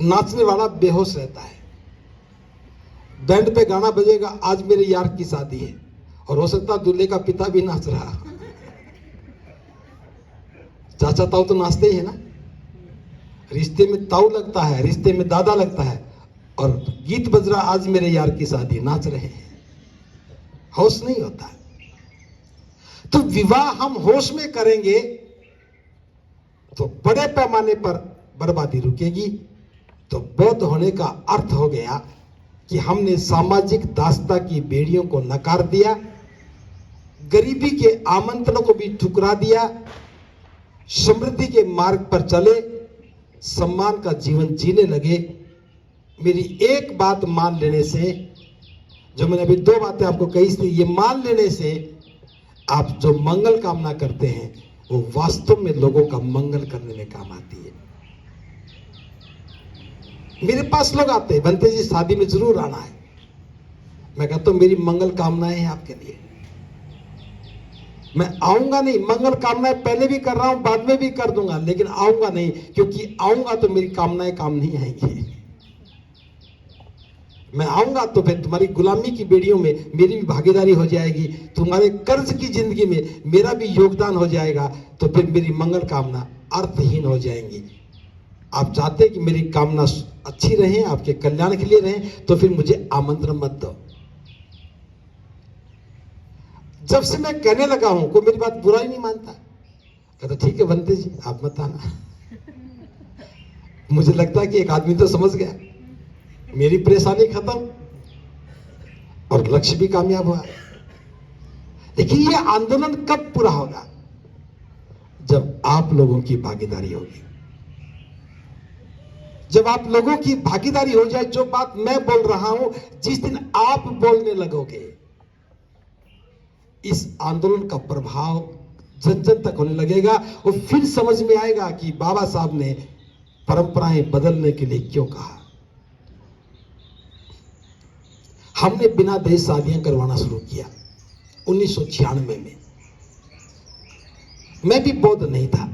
नाचने वाला बेहोश रहता है। बैंड पे गाना बजेगा, आज मेरे यार की शादी है, और हो सकता दूल्हे का पिता भी नाच रहा। चाचा ताऊ तो नाचते ही है ना। रिश्ते में ताऊ लगता है, रिश्ते में दादा लगता है, और गीत बज रहा, आज मेरे यार की शादी, नाच रहे हैं। होश नहीं होता। तो विवाह हम होश में करेंगे तो बड़े पैमाने पर बर्बादी रुकेगी। तो बौद्ध होने का अर्थ हो गया कि हमने सामाजिक दासता की बेड़ियों को नकार दिया, गरीबी के आमंत्रणों को भी ठुकरा दिया, समृद्धि के मार्ग पर चले, सम्मान का जीवन जीने लगे। मेरी एक बात मान लेने से, जो मैंने अभी दो बातें आपको कही थी, ये मान लेने से आप जो मंगल कामना करते हैं वो वास्तव में लोगों का मंगल करने में काम आती है। मेरे पास लोग आते हैं, बनते जी शादी में जरूर आना है। मैं कहता हूं मेरी मंगल कामनाएं हैं आपके लिए। मैं आऊंगा नहीं, मंगल कामनाएं पहले भी कर रहा हूं, बाद में भी कर दूंगा, लेकिन आऊंगा नहीं, क्योंकि आऊंगा तो मेरी कामनाएं काम नहीं आएंगी। मैं आऊंगा तो फिर तुम्हारी गुलामी की बेड़ियों में मेरी भी भागीदारी हो जाएगी, तुम्हारे कर्ज की जिंदगी में मेरा भी योगदान हो जाएगा, तो फिर मेरी मंगल कामना अर्थहीन हो जाएंगी। आप चाहते कि मेरी कामना अच्छी रहे, आपके कल्याण के लिए रहे, तो फिर मुझे आमंत्रण मत दो। जब से मैं कहने लगा हूं, कोई मेरी बात बुरा ही नहीं मानता। कहता ठीक है बनते जी, आप मत आना। मुझे लगता है कि एक आदमी तो समझ गया, मेरी परेशानी खत्म और लक्ष्य भी कामयाब हुआ। लेकिन यह आंदोलन कब पूरा होगा? जब आप लोगों की भागीदारी होगी। जब आप लोगों की भागीदारी हो जाए, जो बात मैं बोल रहा हूं, जिस दिन आप बोलने लगोगे, इस आंदोलन का प्रभाव जन जन तक होने लगेगा, और फिर समझ में आएगा कि बाबा साहब ने परंपराएं बदलने के लिए क्यों कहा। हमने बिना दहेज शादियां करवाना शुरू किया 1996 में। मैं भी बौद्ध नहीं था।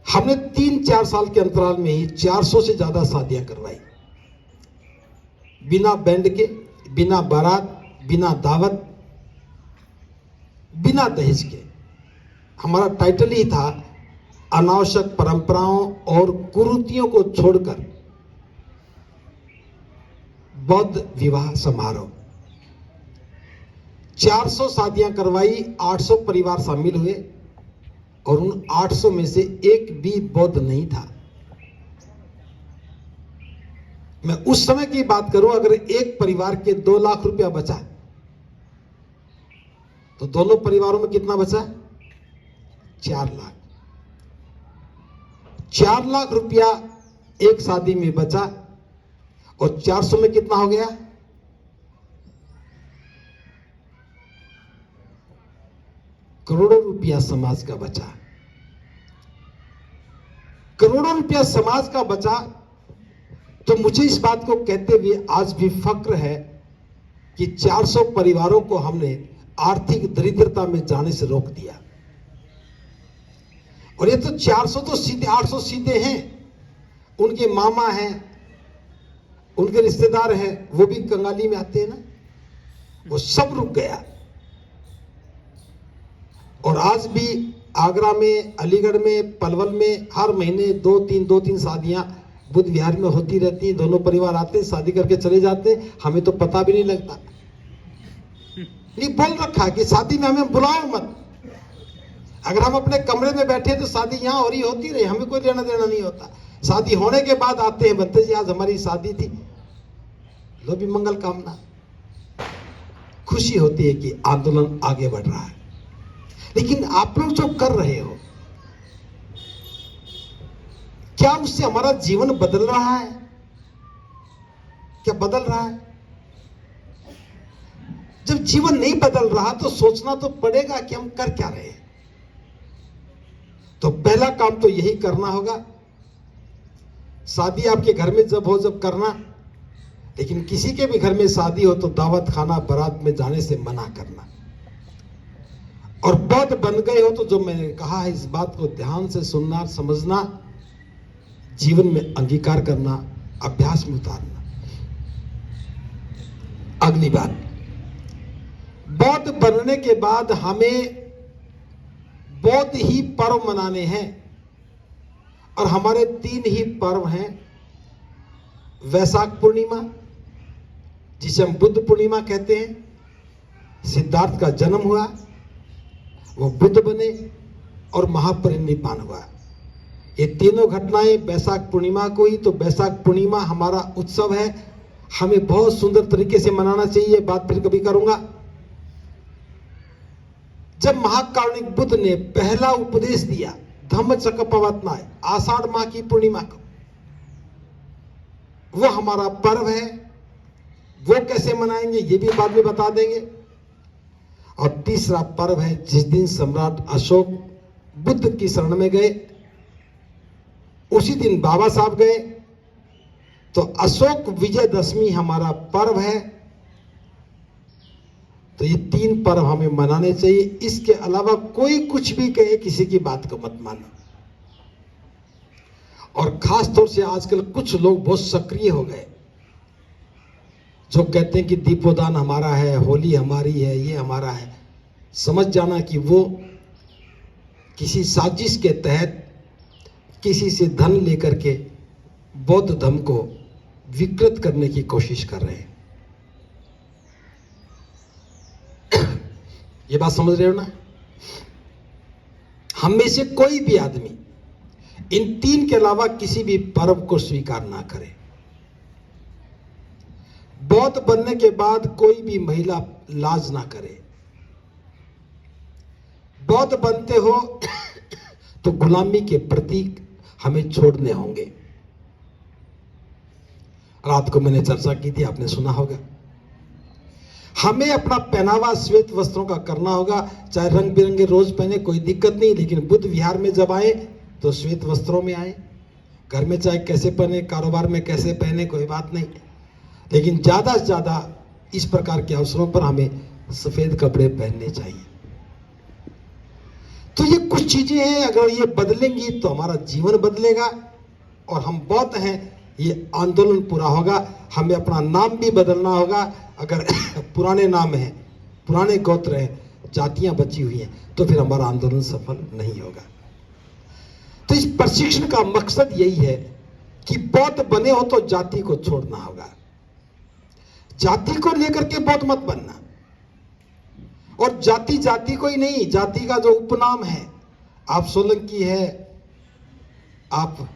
हमने 3-4 साल के अंतराल में ही 400 से ज्यादा शादियां करवाई, बिना बैंड के, बिना बारात, बिना दावत, बिना दहेज के। हमारा टाइटल ही था अनावश्यक परंपराओं और कुरीतियों को छोड़कर बौद्ध विवाह समारोह। 400 शादियां करवाई, 800 परिवार शामिल हुए, और उन 800 में से एक भी बौद्ध नहीं था। मैं उस समय की बात करूं, अगर एक परिवार के 2 लाख रुपया बचा, तो दोनों परिवारों में कितना बचा? 4 लाख। 4 लाख रुपया एक शादी में बचा, और 400 में कितना हो गया? करोड़ों रुपया समाज का बचा। करोड़ों रुपया समाज का बचा। तो मुझे इस बात को कहते हुए आज भी फक्र है कि 400 परिवारों को हमने आर्थिक दरिद्रता में जाने से रोक दिया। और ये तो 400 तो सीधे 800 सीधे हैं, उनके मामा हैं, उनके रिश्तेदार हैं, वो भी कंगाली में आते हैं ना, वो सब रुक गया। और आज भी आगरा में, अलीगढ़ में, पलवल में हर महीने 2-3 शादियां बुद्ध विहार में होती रहती हैं। दोनों परिवार आते हैं, शादी करके चले जाते हैं, हमें तो पता भी नहीं लगता। ये बोल रखा कि शादी में हमें बुलाओ मत। अगर हम अपने कमरे में बैठे तो शादी यहां हो रही होती रही, हमें कोई लेना देना नहीं होता। शादी होने के बाद आते हैं, बनते जी आज हमारी शादी थी, लो भी मंगल कामना। खुशी होती है कि आंदोलन आगे बढ़ रहा है। लेकिन आप लोग जो कर रहे हो, क्या उससे हमारा जीवन बदल रहा है? क्या बदल रहा है? जब जीवन नहीं बदल रहा तो सोचना तो पड़ेगा कि हम कर क्या रहे हैं। तो पहला काम तो यही करना होगा। शादी आपके घर में जब हो जब करना, लेकिन किसी के भी घर में शादी हो तो दावत खाना बारात में जाने से मना करना। और बौद्ध बन गए हो तो जो मैंने कहा है इस बात को ध्यान से सुनना, समझना, जीवन में अंगीकार करना, अभ्यास में उतारना। अगली बात, बौद्ध बनने के बाद हमें बौद्ध ही पर्व मनाने हैं। और हमारे 3 ही पर्व हैं। वैशाख पूर्णिमा, जिसे हम बुद्ध पूर्णिमा कहते हैं, सिद्धार्थ का जन्म हुआ, वो बुद्ध बने और महापरिनिर्वाण हुआ। ये तीनों घटनाएं वैशाख पूर्णिमा को ही, तो वैशाख पूर्णिमा हमारा उत्सव है, हमें बहुत सुंदर तरीके से मनाना चाहिए। बात फिर कभी करूंगा। जब महाकारुणिक बुद्ध ने पहला उपदेश दिया धम्मचक्र प्रवर्तनाय आषाढ़ माह की पूर्णिमा को, वो हमारा पर्व है। वो कैसे मनाएंगे ये भी बाद में बता देंगे। और तीसरा पर्व है जिस दिन सम्राट अशोक बुद्ध की शरण में गए, उसी दिन बाबा साहब गए। तो अशोक विजयदशमी हमारा पर्व है। तो ये 3 पर्व हमें मनाने चाहिए। इसके अलावा कोई कुछ भी कहे, किसी की बात को मत मानो। और खास तौर से आजकल कुछ लोग बहुत सक्रिय हो गए, जो कहते हैं कि दीपोदान हमारा है, होली हमारी है, ये हमारा है। समझ जाना कि वो किसी साजिश के तहत किसी से धन लेकर के बौद्ध धर्म को विकृत करने की कोशिश कर रहे हैं। ये बात समझ रहे हो ना? हम में से कोई भी आदमी इन 3 के अलावा किसी भी पर्व को स्वीकार ना करे। बौद्ध बनने के बाद कोई भी महिला लाज ना करे। बौद्ध बनते हो तो गुलामी के प्रतीक हमें छोड़ने होंगे। रात को मैंने चर्चा की थी, आपने सुना होगा। हमें अपना पहनावा श्वेत वस्त्रों का करना होगा। चाहे रंग बिरंगे रोज पहने, कोई दिक्कत नहीं, लेकिन बुद्ध विहार में जब आए तो श्वेत वस्त्रों में आए। घर में चाहे कैसे पहने, कारोबार में कैसे पहने, कोई बात नहीं, लेकिन ज्यादा से ज्यादा इस प्रकार के अवसरों पर हमें सफेद कपड़े पहनने चाहिए। तो ये कुछ चीजें हैं, अगर ये बदलेंगी तो हमारा जीवन बदलेगा। और हम बौद्ध हैं, ये आंदोलन पूरा होगा। हमें अपना नाम भी बदलना होगा। अगर पुराने नाम हैं, पुराने गोत्र हैं, जातियां बची हुई हैं, तो फिर हमारा आंदोलन सफल नहीं होगा। तो इस प्रशिक्षण का मकसद यही है कि बौद्ध बने हो तो जाति को छोड़ना होगा। जाति को लेकर के बौद्ध मत बनना। और जाति जाति को ही नहीं, जाति का जो उपनाम है, आप सोलंकी है, आप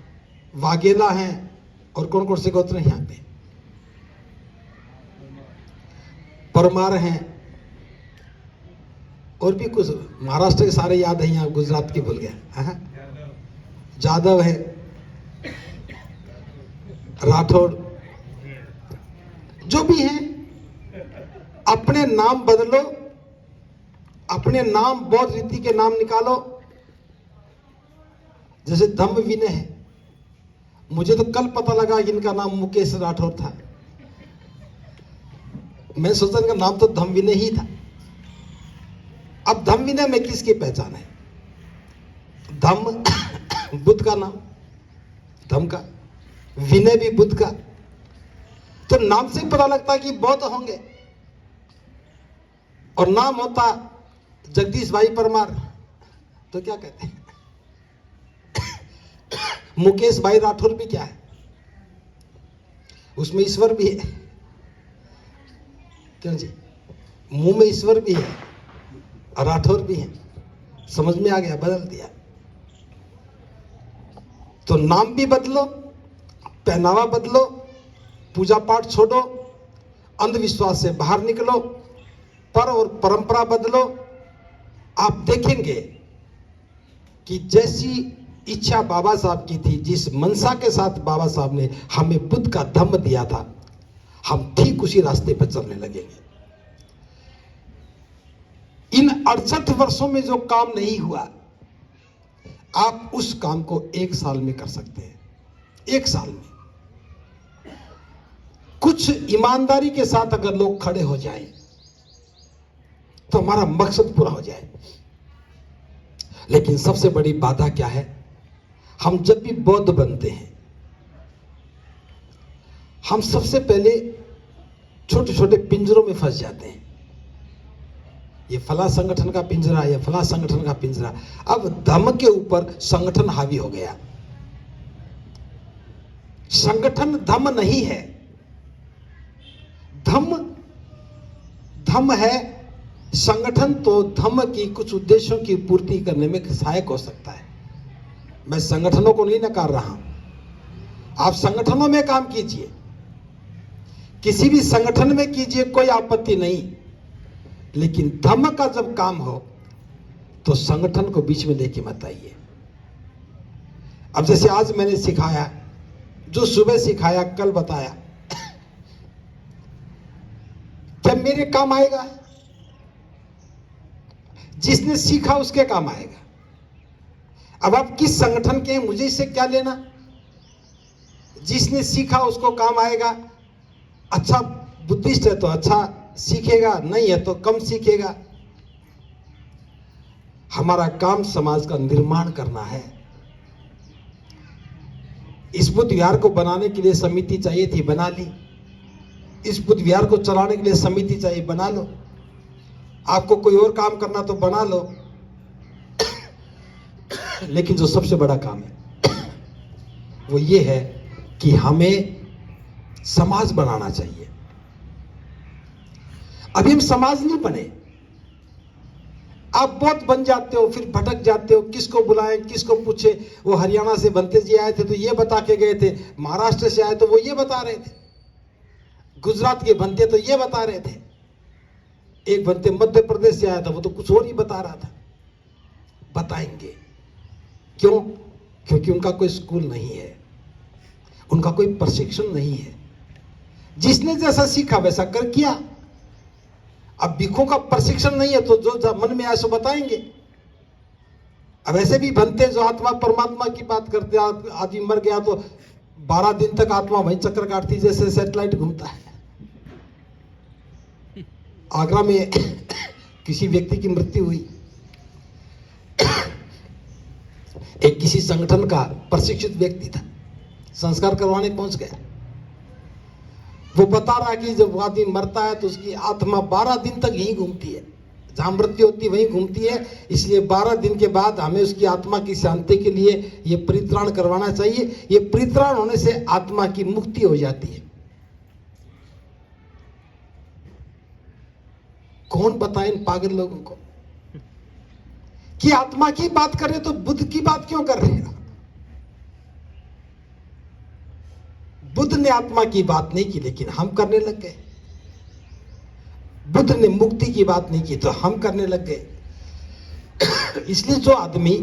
वाघेला हैं, और कौन कौन से गोत्र हैं यहां पे, परमार हैं, और भी कुछ महाराष्ट्र के सारे याद है, यहां गुजरात के भूल गया, जादव है, राठौड़, जो भी हैं, अपने नाम बदलो, अपने नाम बौद्ध रीति के नाम निकालो। जैसे धम्म विनय है, मुझे तो कल पता लगा कि इनका नाम मुकेश राठौर था। मैं सोचा इनका नाम तो धम्म विनय ही था। अब धम्म विनय में किसकी पहचान है? धम्म बुद्ध का नाम, धम्म का, विनय भी बुद्ध का। तो नाम से पता लगता है कि बौद्ध होंगे। और नाम होता जगदीश भाई परमार, तो क्या कहते हैं? मुकेश भाई राठौर भी क्या है? उसमें ईश्वर भी है, क्यों जी? मुंह में ईश्वर भी है और राठौर भी है। समझ में आ गया? बदल दिया। तो नाम भी बदलो, पहनावा बदलो, पूजा पाठ छोड़ो, अंधविश्वास से बाहर निकलो, पर्व और परंपरा बदलो। आप देखेंगे कि जैसी इच्छा बाबा साहब की थी, जिस मनसा के साथ बाबा साहब ने हमें बुद्ध का धम्म दिया था, हम ठीक उसी रास्ते पर चलने लगेंगे। इन 68 वर्षों में जो काम नहीं हुआ, आप उस काम को 1 साल में कर सकते हैं। 1 साल में कुछ ईमानदारी के साथ अगर लोग खड़े हो जाएं, तो हमारा मकसद पूरा हो जाए। लेकिन सबसे बड़ी बाधा क्या है? हम जब भी बौद्ध बनते हैं, हम सबसे पहले छोटे छोटे पिंजरों में फंस जाते हैं। ये फला संगठन का पिंजरा, ये फला संगठन का पिंजरा। अब धम्म के ऊपर संगठन हावी हो गया। संगठन धम्म नहीं है, धम्म है। संगठन तो धम्म की कुछ उद्देश्यों की पूर्ति करने में सहायक हो सकता है। मैं संगठनों को नहीं नकार रहा हूं, आप संगठनों में काम कीजिए, किसी भी संगठन में कीजिए, कोई आपत्ति नहीं। लेकिन धम्म का जब काम हो तो संगठन को बीच में लेके मत आइए। अब जैसे आज मैंने सिखाया, जो सुबह सिखाया कल बताया, क्या मेरे काम आएगा? जिसने सीखा उसके काम आएगा। अब आप किस संगठन के हैं, मुझे इससे क्या लेना? जिसने सीखा उसको काम आएगा। अच्छा बुद्धिस्ट है तो अच्छा सीखेगा, नहीं है तो कम सीखेगा। हमारा काम समाज का निर्माण करना है। इस बुद्ध विहार को बनाने के लिए समिति चाहिए थी, बना ली। इस बुद्ध विहार को चलाने के लिए समिति चाहिए, बना लो। आपको कोई और काम करना तो बना लो। लेकिन जो सबसे बड़ा काम है वो ये है कि हमें समाज बनाना चाहिए। अभी हम समाज नहीं बने। आप बहुत बन जाते हो, फिर भटक जाते हो, किसको बुलाएं, किसको पूछे। वो हरियाणा से बनते जी आए थे तो ये बता के गए थे, महाराष्ट्र से आए तो वो ये बता रहे थे, गुजरात के बनते तो ये बता रहे थे, एक बनते मध्य प्रदेश से आया था वो तो कुछ और ही बता रहा था। बताएंगे क्यों? क्योंकि उनका कोई स्कूल नहीं है, उनका कोई प्रशिक्षण नहीं है। जिसने जैसा सीखा वैसा कर किया। अब भिखों का प्रशिक्षण नहीं है तो जो मन में आए सो बताएंगे। अब ऐसे भी बनते जो आत्मा परमात्मा की बात करते, आदमी मर गया तो 12 दिन तक आत्मा वहीं चक्कर काटती, जैसे सैटेलाइट घूमता है। आगरा में किसी व्यक्ति की मृत्यु हुई, एक किसी संगठन का प्रशिक्षित व्यक्ति था, संस्कार करवाने पहुंच गया। वो बता रहा कि जब वो आदमी मरता है तो उसकी आत्मा 12 दिन तक यहीं घूमती है, जहां मृत्यु होती है वहीं घूमती है। इसलिए 12 दिन के बाद हमें उसकी आत्मा की शांति के लिए ये परित्राण करवाना चाहिए। ये परित्राण होने से आत्मा की मुक्ति हो जाती है। कौन बताए इन पागल लोगों को कि आत्मा की बात कर रहे तो बुद्ध की बात क्यों कर रहे हैं? बुद्ध ने आत्मा की बात नहीं की, लेकिन हम करने लग गए। बुद्ध ने मुक्ति की बात नहीं की तो हम करने लग गए। इसलिए जो आदमी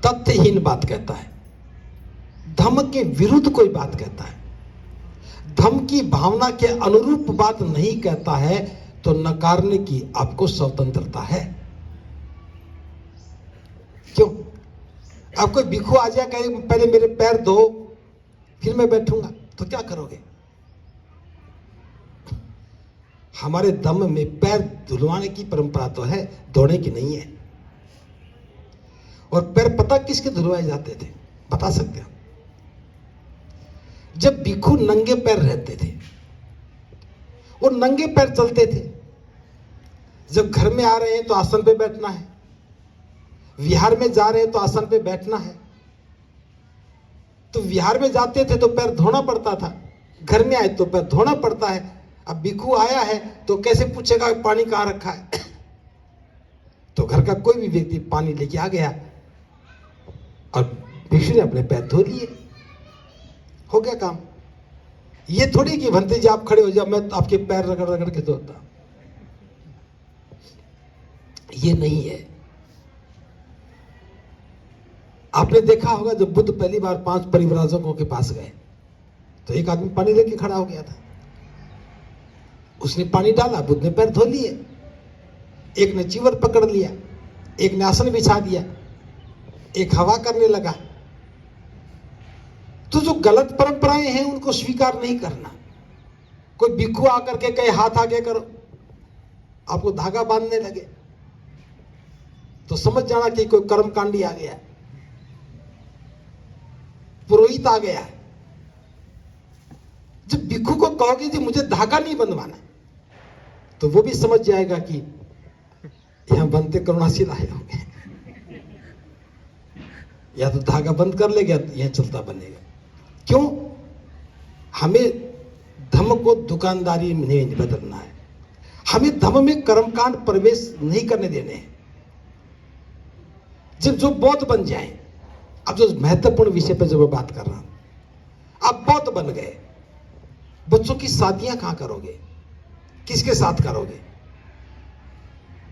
तथ्यहीन बात कहता है, धम्म के विरुद्ध कोई बात कहता है, धम्म की भावना के अनुरूप बात नहीं कहता है, तो नकारने की आपको स्वतंत्रता है। क्यों? आप कोई भिखु आ जाए कहे पहले मेरे पैर धो फिर मैं बैठूंगा, तो क्या करोगे? हमारे धम्म में पैर धुलवाने की परंपरा तो है, धोने की नहीं है। और पैर पता किसके धुलवाए जाते थे, बता सकते हो? जब भिखु नंगे पैर रहते थे और नंगे पैर चलते थे। जब घर में आ रहे हैं तो आसन पे बैठना है, विहार में जा रहे हैं तो आसन पे बैठना है। तो विहार में जाते थे तो पैर धोना पड़ता था, घर में आए तो पैर धोना पड़ता है। अब भिखु आया है तो कैसे पूछेगा पानी कहां रखा है? तो घर का कोई भी व्यक्ति पानी लेके आ गया और भिक्षु ने अपने पैर धो लिए, हो गया काम। ये थोड़ी कि भंते जी आप खड़े हो जाओ मैं आपके पैर रगड़ रगड़ के धोता, ये नहीं है। आपने देखा होगा जब बुद्ध पहली बार 5 परिव्राजकों के पास गए तो एक आदमी पानी लेके खड़ा हो गया था। उसने पानी डाला, बुद्ध ने पैर धो लिए, एक ने चीवर पकड़ लिया, एक ने आसन बिछा दिया, एक हवा करने लगा। तो जो गलत परंपराएं हैं उनको स्वीकार नहीं करना। कोई भिक्षु आकर के कहे हाथ आगे करो, आपको धागा बांधने लगे तो समझ जाना कि कोई कर्मकांडी आ गया, पुरोहित आ गया। जब भिक्षु को कहोगे कि मुझे धागा नहीं बंधवाना तो वो भी समझ जाएगा कि यहां बनते करुणाशील आए होंगे, या तो धागा बंद कर लेगा यहां चलता बनेगा। क्यों? हमें धर्म को दुकानदारी में नहीं बदलना है, हमें धर्म में कर्मकांड प्रवेश नहीं करने देने हैं। जब जो बौद्ध बन जाए, अब जो महत्वपूर्ण विषय पर जब मैं बात कर रहा हूं, आप बौद्ध बन गए, बच्चों की शादियां कहां करोगे, किसके साथ करोगे?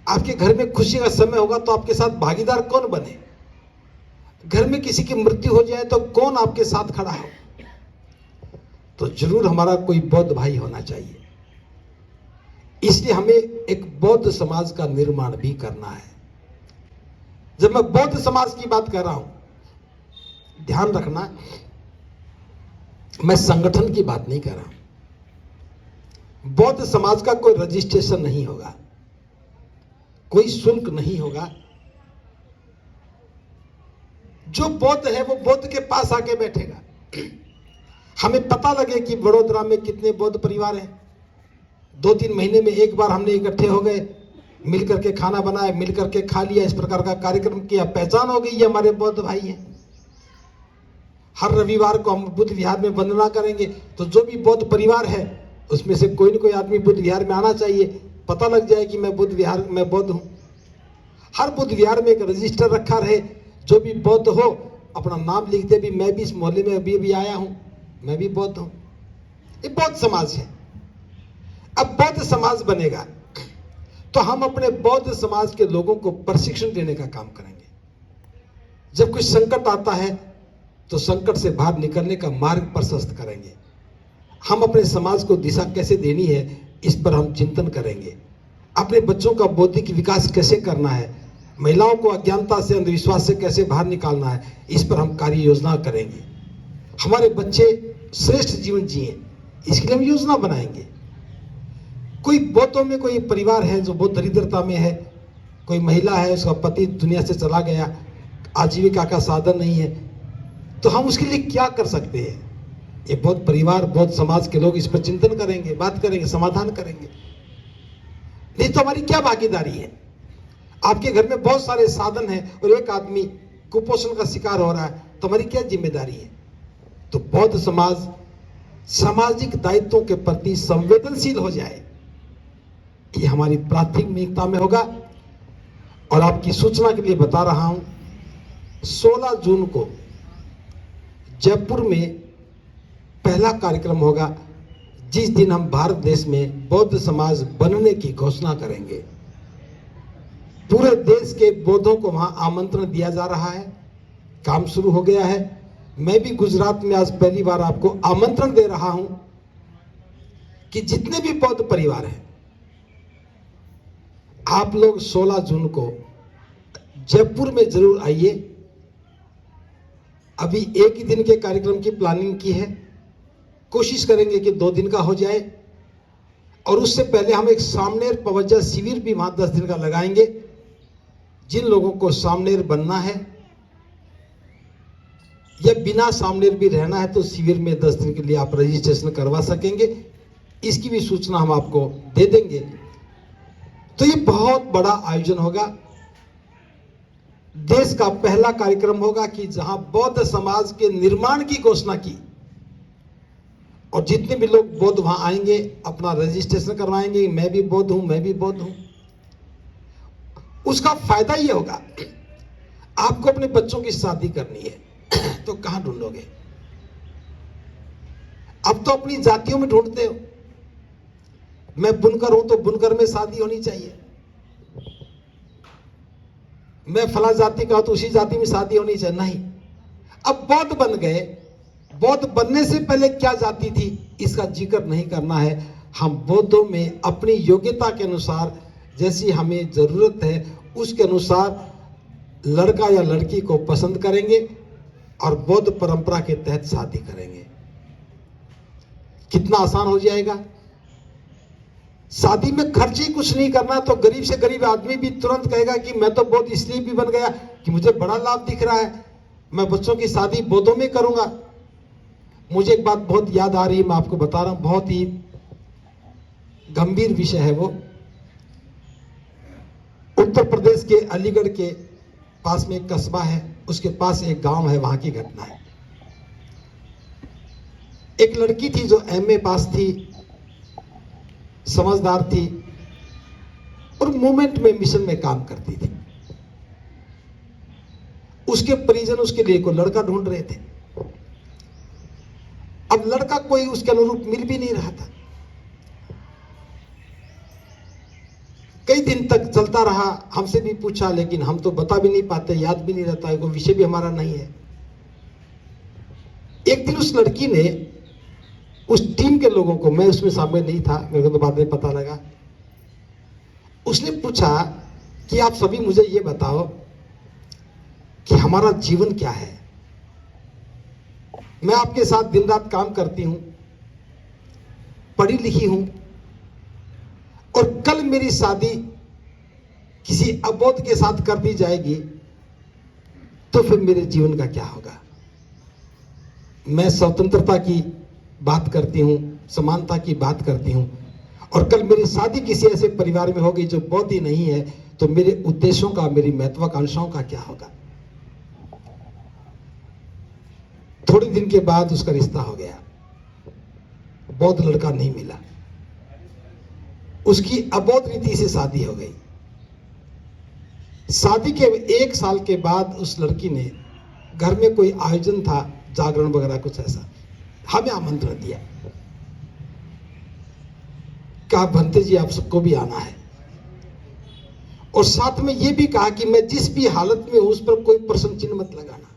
आपके घर में खुशी का समय होगा तो आपके साथ भागीदार कौन बने? घर में किसी की मृत्यु हो जाए तो कौन आपके साथ खड़ा हो? तो जरूर हमारा कोई बौद्ध भाई होना चाहिए। इसलिए हमें एक बौद्ध समाज का निर्माण भी करना है। जब मैं बौद्ध समाज की बात कर रहा हूं, ध्यान रखना, मैं संगठन की बात नहीं कर रहा हूं। बौद्ध समाज का कोई रजिस्ट्रेशन नहीं होगा, कोई शुल्क नहीं होगा। जो बौद्ध है वो बौद्ध के पास आके बैठेगा। हमें पता लगे कि वडोदरा में कितने बौद्ध परिवार हैं, 2-3 महीने में एक बार हमने इकट्ठे हो गए, मिलकर के खाना बनाया, मिलकर के खा लिया, इस प्रकार का कार्यक्रम किया, पहचान हो गई ये हमारे बौद्ध भाई हैं। हर रविवार को हम बुद्ध विहार में वंदना करेंगे, तो जो भी बौद्ध परिवार है उसमें से कोई न कोई आदमी बुद्ध विहार में आना चाहिए, पता लग जाए कि मैं बुद्ध विहार में बौद्ध हूं। हर बुद्ध विहार में एक रजिस्टर रखा रहे, जो भी बौद्ध हो अपना नाम लिखते भी, मैं भी इस मोहल्ले में अभी आया हूं, मैं भी बौद्ध हूं। ये बौद्ध समाज है। अब बौद्ध समाज बनेगा तो हम अपने बौद्ध समाज के लोगों को प्रशिक्षण देने का काम करेंगे। जब कोई संकट आता है तो संकट से बाहर निकलने का मार्ग प्रशस्त करेंगे। हम अपने समाज को दिशा कैसे देनी है इस पर हम चिंतन करेंगे। अपने बच्चों का बौद्धिक विकास कैसे करना है, महिलाओं को अज्ञानता से, अंधविश्वास से कैसे बाहर निकालना है, इस पर हम कार्य योजना करेंगे। हमारे बच्चे श्रेष्ठ जीवन जिए इसके लिए हम योजना बनाएंगे। कोई बौद्धों में कोई परिवार है जो बहुत दरिद्रता में है, कोई महिला है उसका पति दुनिया से चला गया, आजीविका का साधन नहीं है, तो हम उसके लिए क्या कर सकते हैं? ये बौद्ध परिवार, बौद्ध समाज के लोग इस पर चिंतन करेंगे, बात करेंगे, समाधान करेंगे। नहीं तो हमारी क्या भागीदारी है? आपके घर में बहुत सारे साधन हैं और एक आदमी कुपोषण का शिकार हो रहा है, तो हमारी क्या जिम्मेदारी है? तो बौद्ध समाज सामाजिक दायित्वों के प्रति संवेदनशील हो जाए, ये हमारी प्राथमिकता में होगा। और आपकी सूचना के लिए बता रहा हूं, 16 जून को जयपुर में पहला कार्यक्रम होगा, जिस दिन हम भारत देश में बौद्ध समाज बनने की घोषणा करेंगे। पूरे देश के बौद्धों को वहां आमंत्रण दिया जा रहा है, काम शुरू हो गया है। मैं भी गुजरात में आज पहली बार आपको आमंत्रण दे रहा हूं कि जितने भी बौद्ध परिवार हैं, आप लोग 16 जून को जयपुर में जरूर आइए। अभी एक ही दिन के कार्यक्रम की प्लानिंग की है, कोशिश करेंगे कि 2 दिन का हो जाए। और उससे पहले हम एक सामनेर पवज्जा शिविर भी वहां 10 दिन का लगाएंगे। जिन लोगों को सामनेर बनना है या बिना सामनेर भी रहना है तो शिविर में 10 दिन के लिए आप रजिस्ट्रेशन करवा सकेंगे। इसकी भी सूचना हम आपको दे देंगे। तो ये बहुत बड़ा आयोजन होगा, देश का पहला कार्यक्रम होगा कि जहां बौद्ध समाज के निर्माण की घोषणा की, और जितने भी लोग बौद्ध वहां आएंगे अपना रजिस्ट्रेशन करवाएंगे, मैं भी बौद्ध हूं, मैं भी बौद्ध हूं। उसका फायदा ये होगा, आपको अपने बच्चों की शादी करनी है तो कहां ढूंढोगे? अब तो अपनी जातियों में ढूंढते हो। मैं बुनकर हूं तो बुनकर में शादी होनी चाहिए, मैं फला जाति का हूं तो उसी जाति में शादी होनी चाहिए। नहीं, अब बौद्ध बन गए, बौद्ध बनने से पहले क्या जाति थी इसका जिक्र नहीं करना है। हम बौद्धों में अपनी योग्यता के अनुसार जैसी हमें जरूरत है उसके अनुसार लड़का या लड़की को पसंद करेंगे और बौद्ध परंपरा के तहत शादी करेंगे। कितना आसान हो जाएगा। शादी में खर्च ही कुछ नहीं करना, तो गरीब से गरीब आदमी भी तुरंत कहेगा कि मैं तो बौद्ध इसलिए भी बन गया कि मुझे बड़ा लाभ दिख रहा है, मैं बच्चों की शादी बौद्धों में करूंगा। मुझे एक बात बहुत याद आ रही है, मैं आपको बता रहा हूं, बहुत ही गंभीर विषय है वो। उत्तर प्रदेश के अलीगढ़ के पास में एक कस्बा है, उसके पास एक गांव है, वहां की घटना है। एक लड़की थी जो एमए पास थी, समझदार थी और मूवमेंट में मिशन में काम करती थी। उसके परिजन उसके लिए कोई लड़का ढूंढ रहे थे। अब लड़का कोई उसके अनुरूप मिल भी नहीं रहा था। कई दिन तक चलता रहा, हमसे भी पूछा लेकिन हम तो बता भी नहीं पाते, याद भी नहीं रहता है, कोई विषय भी हमारा नहीं है। एक दिन उस लड़की ने उस टीम के लोगों को, मैं उसमें शामिल नहीं था, मेरे को तो बाद में पता लगा, उसने पूछा कि आप सभी मुझे ये बताओ कि हमारा जीवन क्या है। मैं आपके साथ दिन रात काम करती हूं, पढ़ी लिखी हूं, और कल मेरी शादी किसी अबोध के साथ कर दी जाएगी तो फिर मेरे जीवन का क्या होगा। मैं स्वतंत्रता की बात करती हूं, समानता की बात करती हूं, और कल मेरी शादी किसी ऐसे परिवार में होगी जो बौद्ध ही नहीं है, तो मेरे उद्देश्यों का, मेरी महत्वाकांक्षाओं का क्या होगा। थोड़े दिन के बाद उसका रिश्ता हो गया, बौद्ध लड़का नहीं मिला, उसकी अबौद्ध रीति से शादी हो गई। शादी के 1 साल के बाद उस लड़की ने, घर में कोई आयोजन था, जागरण वगैरह कुछ ऐसा, हमें आमंत्रण दिया, कहा भंते जी आप सबको भी आना है, और साथ में यह भी कहा कि मैं जिस भी हालत में हूं उस पर कोई प्रश्न चिन्ह मत लगाना।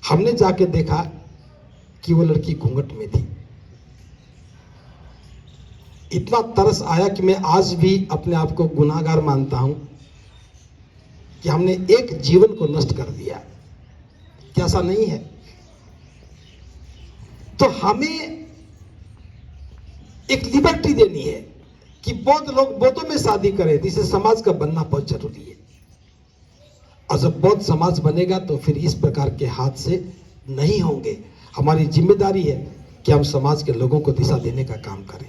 हमने जाके देखा कि वो लड़की घूंघट में थी। इतना तरस आया कि मैं आज भी अपने आप को गुनाहगार मानता हूं कि हमने एक जीवन को नष्ट कर दिया। क्या ऐसा नहीं है? तो हमें एक लिबर्टी देनी है कि बौद्ध लोग बौद्धों में शादी करें, जिससे समाज का बनना बहुत जरूरी है। और जब बौद्ध समाज बनेगा तो फिर इस प्रकार के हादसे नहीं होंगे। हमारी जिम्मेदारी है कि हम समाज के लोगों को दिशा देने का काम करें।